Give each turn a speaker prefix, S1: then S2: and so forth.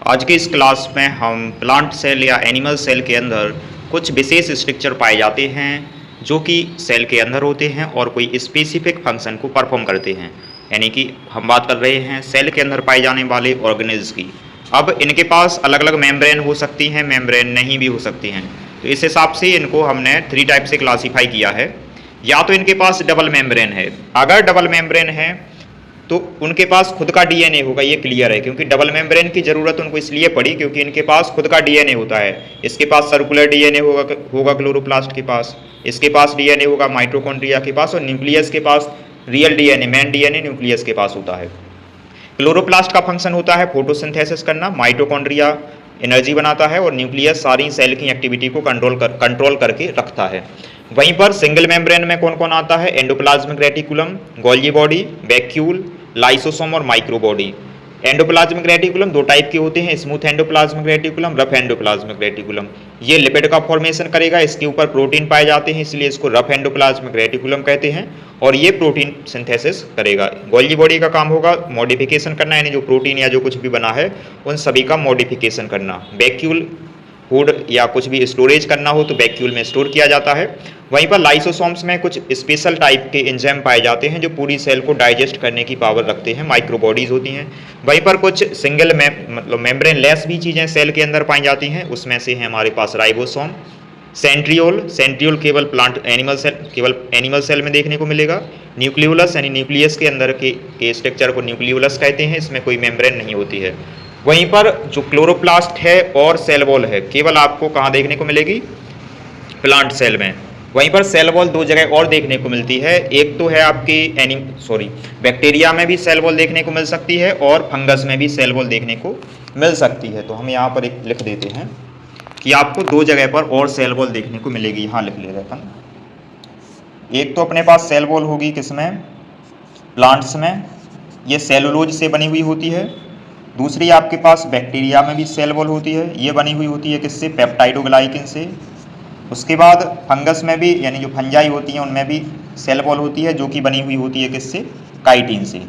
S1: आज की इस क्लास में हम प्लांट सेल या एनिमल सेल के अंदर कुछ विशेष स्ट्रक्चर पाए जाते हैं जो कि सेल के अंदर होते हैं और कोई स्पेसिफिक फंक्शन को परफॉर्म करते हैं। यानी कि हम बात कर रहे हैं सेल के अंदर पाए जाने वाले ऑर्गेनेल्स की। अब इनके पास अलग अलग मेम्ब्रेन हो सकती हैं, मेम्ब्रेन नहीं भी हो सकती हैं। तो इस हिसाब से इनको हमने 3 टाइप से क्लासीफाई किया है। या तो इनके पास डबल मेम्ब्रेन है, अगर डबल मेम्ब्रेन है तो उनके पास खुद का डीएनए होगा, ये क्लियर है, क्योंकि डबल मेम्ब्रेन की जरूरत उनको इसलिए पड़ी क्योंकि इनके पास खुद का डीएनए होता है। इसके पास सर्कुलर डीएनए होगा क्लोरोप्लास्ट के पास, इसके पास डीएनए होगा माइटोकॉन्ड्रिया के पास, और न्यूक्लियस के पास real DNA, main DNA nucleus के पास होता है। क्लोरोप्लास्ट का फंक्शन होता है फोटोसिंथेसिस करना, माइटोकॉन्ड्रिया एनर्जी बनाता है और न्यूक्लियस सारी सेल की एक्टिविटी को कंट्रोल करके रखता है। वहीं पर सिंगल मेम्ब्रेन में कौन कौन आता है? Endoplasmic reticulum, Golgi body, vacuole, lysosome और माइक्रोबॉडी। एंडोप्लाज्मिक रेटिकुलम 2 टाइप के होते हैं, smooth endoplasmic reticulum, rough endoplasmic reticulum. ये लिपिड का फॉर्मेशन करेगा, इसके ऊपर प्रोटीन पाए जाते हैं, इसलिए इसको रफ एंडोप्लाज्मिक रेटिकुलम कहते हैं, और ये प्रोटीन सिंथेसिस करेगा। गोल्गी बॉडी का काम होगा मॉडिफिकेशन करना, यानी जो प्रोटीन या जो कुछ भी बना है उन सभी का मॉडिफिकेशन करना। वैक्यूल फूड या कुछ भी स्टोरेज करना हो तो वैक्यूल में स्टोर किया जाता है। वहीं पर लाइसोसोम्स में कुछ स्पेशल टाइप के एंजाइम पाए जाते हैं जो पूरी सेल को डाइजेस्ट करने की पावर रखते हैं, माइक्रोबॉडीज होती हैं। वहीं पर कुछ सिंगल मतलब मेम्ब्रेन लेस भी चीज़ें सेल के अंदर पाई जाती हैं, उसमें से है हमारे पास राइबोसोम, सेंट्रियोल केवल केवल एनिमल सेल में देखने को मिलेगा। न्यूक्लियोलस यानी न्यूक्लियस के अंदर के स्ट्रक्चर को न्यूक्लियोलस कहते हैं, इसमें कोई मेम्ब्रेन नहीं होती है। वहीं पर जो क्लोरोप्लास्ट है और सेल वॉल है केवल आपको कहाँ देखने को मिलेगी? प्लांट सेल में। वहीं पर सेल वॉल 2 जगह और देखने को मिलती है, एक तो है आपकी बैक्टीरिया में भी सेल वॉल देखने को मिल सकती है और फंगस में भी सेल वॉल देखने को मिल सकती है। तो हम यहाँ पर एक लिख देते हैं कि आपको 2 जगह पर और सेल वॉल देखने को मिलेगी, यहाँ लिख ले रहे अपन। एक तो अपने पास सेल वॉल होगी किसमें? प्लांट्स में, ये सेलुलोज से बनी हुई होती है। दूसरी आपके पास बैक्टीरिया में भी सेल वॉल होती है, ये बनी हुई होती है किससे? पेप्टाइडोग्लाइकिन से। उसके बाद फंगस में भी, यानी जो फंजाई होती हैं उनमें भी सेल वॉल होती है जो कि बनी हुई होती है किससे? काइटिन से।